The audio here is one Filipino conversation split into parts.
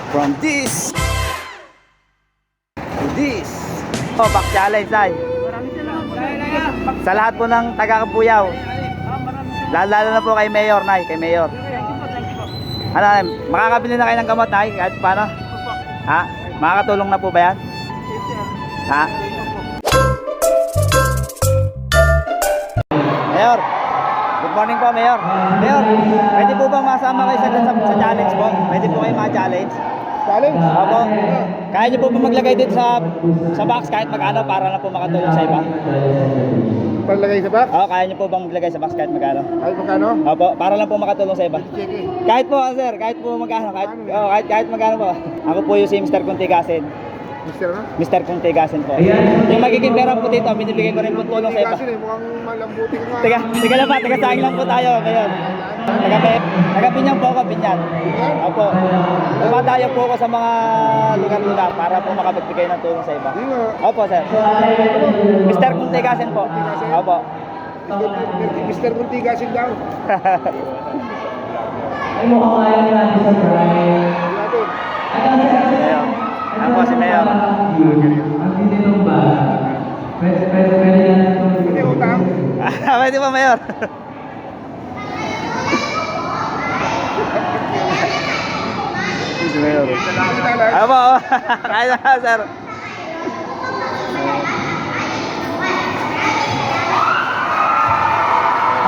From this to this. Oh, back challenge ay. Sa lahat po ng taga-Kabuyaw. Lalo na po kay Mayor, Nay, kay Mayor. Ano, makakabili na kayo ng gamot, Nay, kahit paano? Ha? Makakatulong na po ba yan? Ha? Mayor, good morning po, Mayor. Mayor, pwede po bang masama kayo sa challenge po? Pwede po kayo ma-challenge? Challenge? Opo. Kaya niyo po ba maglagay dito sa box kahit magkano para na po makatulong sa iba? Palagay sa box? Oo, kaya niyo po bang maglagay sa box kahit magkano? Kahit magkano? Opo, para lang po makatulong sa iba. Sige. Kahit po, sir, kahit po magkano, kahit magkano po. Ako po yung si Mr. Kuntigasin. Mister na? Mr. Kuntigasin po. Yung magiging pera po dito, binibigay ko rin po tulong sa iba. Kasi mukhang malambuti ka nga. Teka lang pa, taga-saing lang po tayo ngayon. Taga-Binyang po ako, Binyan. Opo. Dumadayo po ako sa mga lugar-lugar para po makapagbigay ng tulong sa iba. Di nga. Opo, sir. Mr. Kuntigasin po. Opo. Mister Kuntigasin daw. Ay mukhang ayaw niya natin sa Brian. Natin. Mayor. Ano po si Mayor? Ang tinanong ba? Pwede yan itong... Hindi utang. Pwede ba, Mayor? Si Mayor. Opo, kaya na, sir.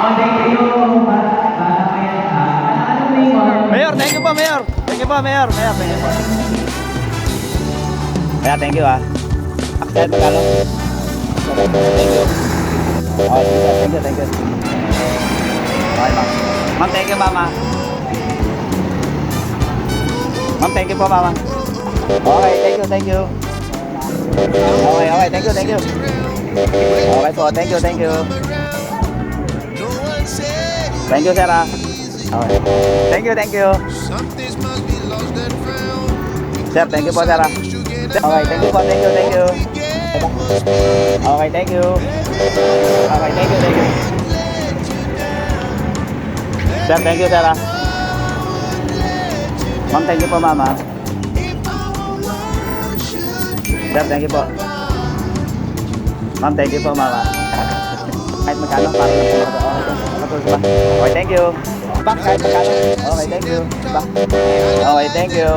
Oh, thank you. Para kaya ano na yun? Mayor, thank you po, Mayor. Thank you po, Mayor. Mayor, thank you po. Kaya, thank you, Akset, magkano? Thank you. Okay, thank you, thank you. Okay, ma'am. Ma'am, thank you, mama. Ma'am, thank you po, mama. Okay, thank you. Okay, thank you, thank you. Okay po, thank you. Thank you, sir, Okay. Thank you. Sir, thank you po, sir, Okay, thank you po, thank you. Okay, thank you. Okay, thank you. Sir, thank you, sir, Ma'am, thank you po, mama. Sir, thank you po. Ma'am, thank you po, mama. Kahit magkano, para lang po. Okay, thank you. Back, kahit magkano. Okay, thank you. Back. Okay, thank you.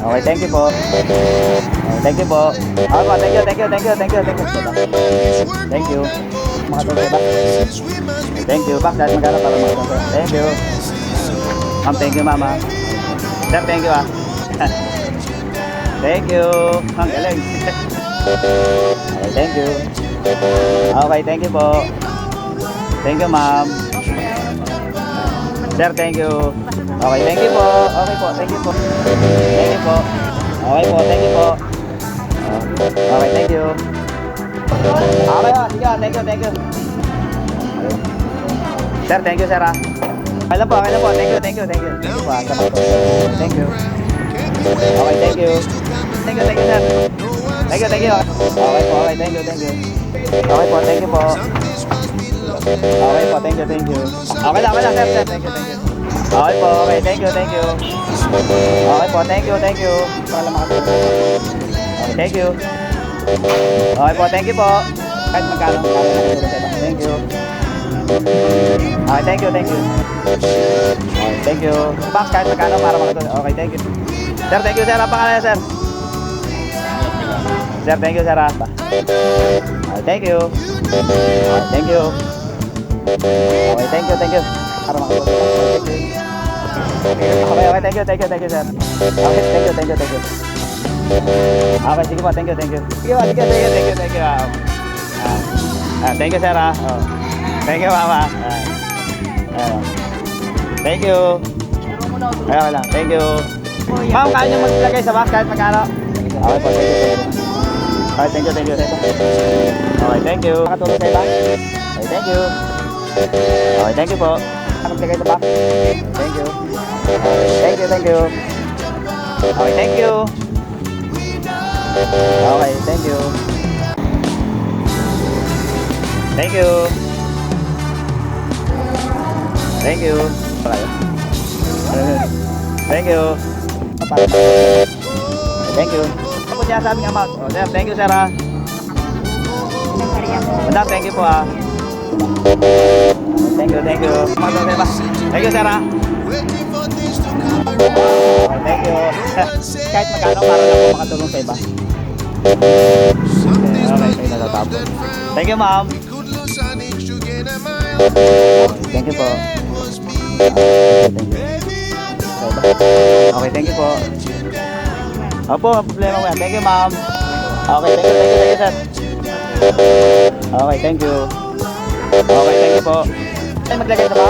Okay, thank you po. Okay, thank you po. Okay po, thank you. Thank you. Makatulong ba? Thank you. Back, kahit magkano, para makatulong. Thank you. Ma'am, thank you, mama. Sir, thank you, Thank you. Ang galing. Okay, thank you. Okay, thank you po. Thank you, ma'am. Sir, thank you. Okay, thank you po. Okay po, thank you po. Thank you po. Okay po, thank you po. Okay, thank you. Okay po, sige, thank you. Sir, thank you, sir, Okay lang po. Thank you. Thank you po, Thank you. Okay, thank you. Thank you, sir. Thank you. Okay po, okay, thank you. Okay po, thank you po. Okay po, thank you. Okay lang, sir. Thank you. Okay po, okay, thank you. Okay po, thank you. Para lang makatulong. Okay, thank you. Okay po, thank you po. Kahit magkano makatulong sa iba. Thank you. Okay, thank you. Okay, thank you. Box, kahit magkano para makatulong. Okay, thank you. Sir, thank you, sir. Ang pangalan niya, sir? Sir, thank you, sir. Okay, thank you. Okay, thank you. Okay, thank you. Para makatulong. Okay, thank you, sir. Okay, thank you. Okay, sige po, thank you. Sige po, thank you. Thank you, sir, Thank you, mama. Thank you. Ayun lang, thank you. Ma'am, kaya nyo maglagay sa box kahit magkano? Okay po, thank you. Okay, thank you. Okay, thank you. Makatulong sa iba? Okay, thank you. Okay, thank you po. Maglagay sa box? Thank you. Okay, thank you. Okay, thank you. Okay, thank you. Thank you. Thank you. Thank you. para thank you. Ako po siya sabing amount. Oh, sir, thank you sir ha. Madam, thank you po ha. Thank you, thank you. Thank you sir ha. Okay, thank you. Kahit magkano para lang po makatulong sa iba. Okay, kayo natatapos. Thank you ma'am. Thank you po. Okay, thank you po. Opo, ang problema mo yan. Thank you, ma'am. Okay, thank you, sir. Okay, thank you. Okay, thank you po. Ay, maglagay na ba?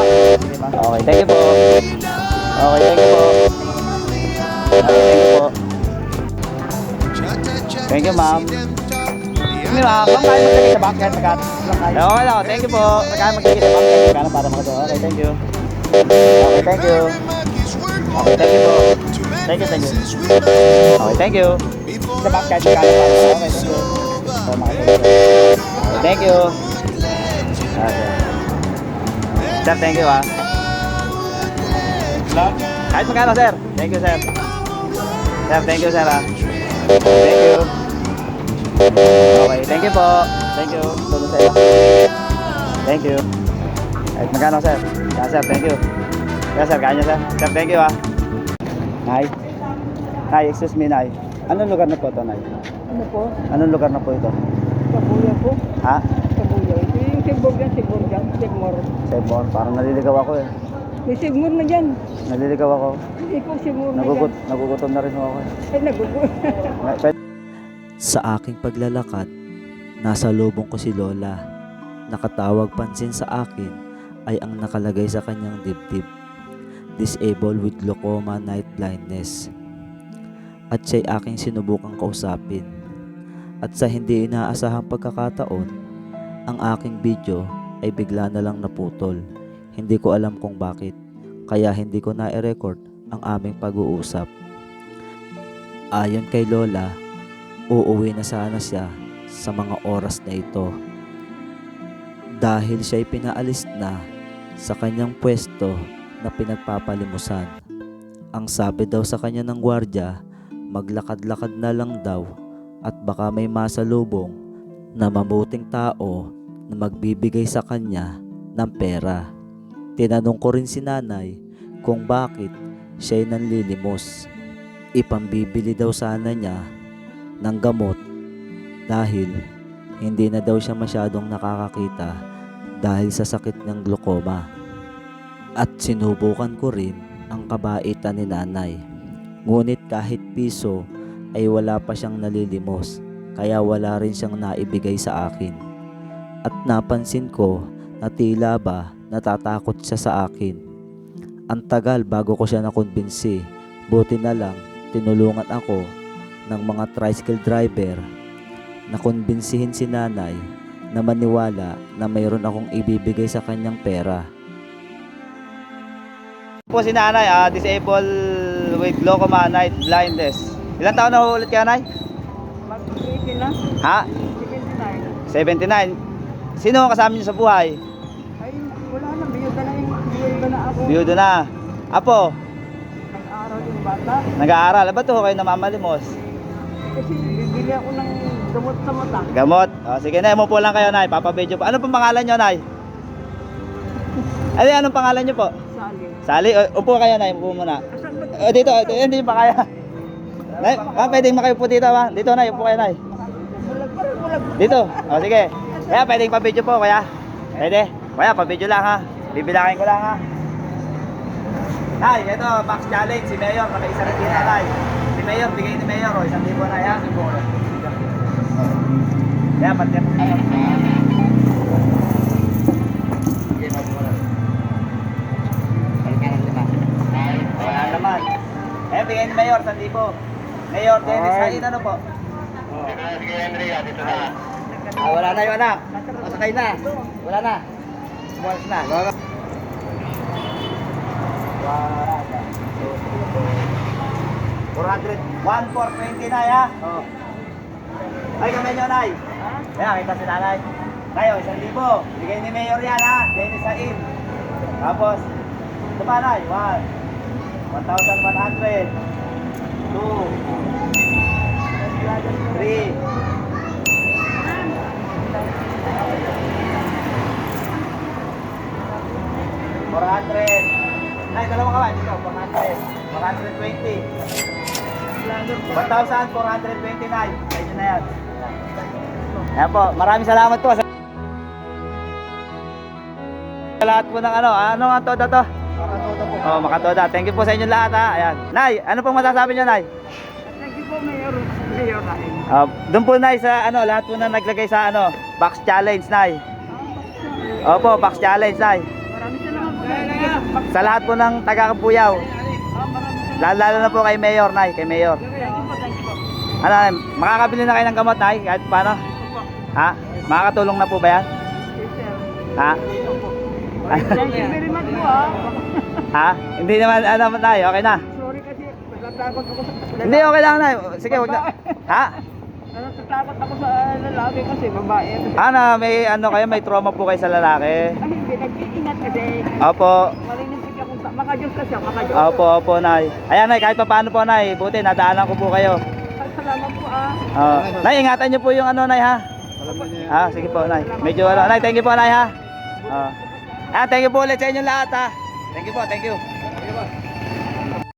Okay, thank you po. Okay, thank you po. Okay, thank you po. Thank you, ma'am. Hindi, ma'am. Kung kaya maglagay sa bank, kahit magkano. Okay lang, thank you po. Kaya maglagay sa bank, kahit magkano para makatulong. Okay, thank you. Okay, thank you. Okay, thank you po. Thank you, thank you. Okay, thank you. Sa back kahit magkano pa. Okay, thank you. So, makatulong. Okay, thank you. Okay. Sir, thank you ha. Kahit magkano, sir. Thank you, sir. Sir, thank you, sir ha. Thank you. Okay, thank you po. Thank you. Tulong sa iyo. Thank you. Kahit magkano, sir. Yeah, sir, thank you. Yeah, sir, kanya, sir. Sir, thank you ha. Nay. Nay, excuse me, Nay. Anong lugar na po ito, Nay? Ano po? Anong lugar na po ito? Kabuya po. Ha? Kabuya. Ito yung Sigmor dyan, Sigmor. Sebon, parang naliligaw ako eh. May Sigmor na dyan. Naliligaw ako. Hindi po Sigmor na dyan. Nagugutom na rin ako eh. Ay, nagugutom. Sa aking paglalakad, nasa lubong ko si Lola. Nakatawag pansin sa akin ay ang nakalagay sa kanyang dibdib. Disabled with glaucoma night blindness. At siya'y aking sinubukang kausapin. At sa hindi inaasahang pagkakataon, ang aking video ay bigla na lang naputol. Hindi ko alam kung bakit, kaya hindi ko na-record ang aming pag-uusap. Ayon kay Lola, uuwi na sana siya sa mga oras na ito. Dahil siya'y pinaalis na sa kanyang pwesto na pinagpapalimusan. Ang sabi daw sa kanya ng gwardiya, maglakad-lakad na lang daw at baka may masalubong na mabuting tao na magbibigay sa kanya ng pera. Tinanong ko rin si nanay kung bakit siya'y nanlilimos. Ipambibili daw sana niya ng gamot dahil hindi na daw siya masyadong nakakakita dahil sa sakit ng glaucoma. At sinubukan ko rin ang kabaitan ni nanay. Ngunit kahit piso ay wala pa siyang nalilimos, kaya wala rin siyang naibigay sa akin. At napansin ko na tila ba natatakot siya sa akin. Ang tagal bago ko siya nakumbinsi. Buti na lang tinulungan ako ng mga tricycle driver na kumbinsihin si nanay na maniwala na mayroon akong ibibigay sa kanyang pera. Po si nanay, disabled with glaucoma night blindness. Ilang taon na ho ulit kaya, Nay? Mag-18 na. Ha? 79. 79. Sino ang kasama niyo sa buhay? Ay, wala na. Biyuda na ako. Biyudo na. Apo, Nag-aaral yung bata. nag-aaral. Ba't ho kayo namamalimos? Kasi bibili ako ng gamot sa mata. Gamot. O, sige na, umupo lang kayo, Nay. Papabidyo po. Ano pong pangalan niyo, Nay? Anong pangalan niyo po? Sali. Sali, upo kayo, Nay. Upo muna. Asan ba? Dito, hindi pa kaya. Nay, pwedeng makayupo dito ba? Dito, Nay. Upo kayo, Nay. Bulag. Dito. O, sige. Kaya pwedeng pabidyo po, kaya. Pwede. Kaya, pabidyo lang ha. Bibilangin ko lang ha. Nay, ito, Max Challenge. Si Mayor, naka-isa rin dito, Nay. Si Mayor, bigay ni Mayor. O, 1,000 na yan. Kaya, pati po. Wala naman. Eh, bigay ni Mayor, 1,000. Mayor, Dennis, hain ano po? Sige, Henry, dito na. Wala na yung anak. Masakay na. Wala na. Buwas na. Wala na. 400. 1,420 na ya. Oh. Ay, kamay nyo, Nay. Kaya, kita si nanay. Tayo, 1,000. Bigay ni Mayor yan, ha. Dennis Hain. Tapos, ito pa, Nay. 1,100. 3. 400. Nay, dalawang kawan. Dito, 400. 420. 1,429. Medyo na yan. Ayan po, maraming salamat po sa lahat po ng ano ang toda to? Makatoda po. Oh, makatoda. Thank you po sa inyong lahat ha. Ayan. Nay, ano pong masasabi niyo, Nay? Thank you po, Mayor. Mayor Rain. Doon po, Nay, sa ano, lahat po na naglagay sa ano, box challenge, Nay. Opo, box challenge, Nay. Maraming salamat po. Sa lahat po ng taga-Kapuyaw. Maraming salamat. Lalo na po kay Mayor, Nay, kay Mayor. Thank you po, thank you po. Ano, Nay, makakabili na kayo ng gamot, Nay, kahit paano? Opo. Ha? Makakatulong na po ba yan? Yes, sir. Ha? Opo. Thank you very much po, Ha? Hindi naman, ano, Nay, okay na? Sorry kasi, natatakot ako sa... Hindi, okay lang, Nay. Sige, wag na. Ha? Natatakot ako sa lalaki kasi babae. Ano, may ano kayo, may trauma po kayo sa lalaki? Ay, hindi, nag-iingat kasi. Opo. Marinig ako, makajos kasi ako, makajos. Opo, opo, Nay. Ayan, Nay, kahit pa paano po, Nay. Buti, nadaanan ko po kayo. Salamat po Nay, ingatan niyo po yung ano, Nay, ha? Sige po, Nay. Medyo ano. Nay, thank you po, Nay, ha? Thank you po ulit sa inyong lahat, ha? Thank you po, thank you.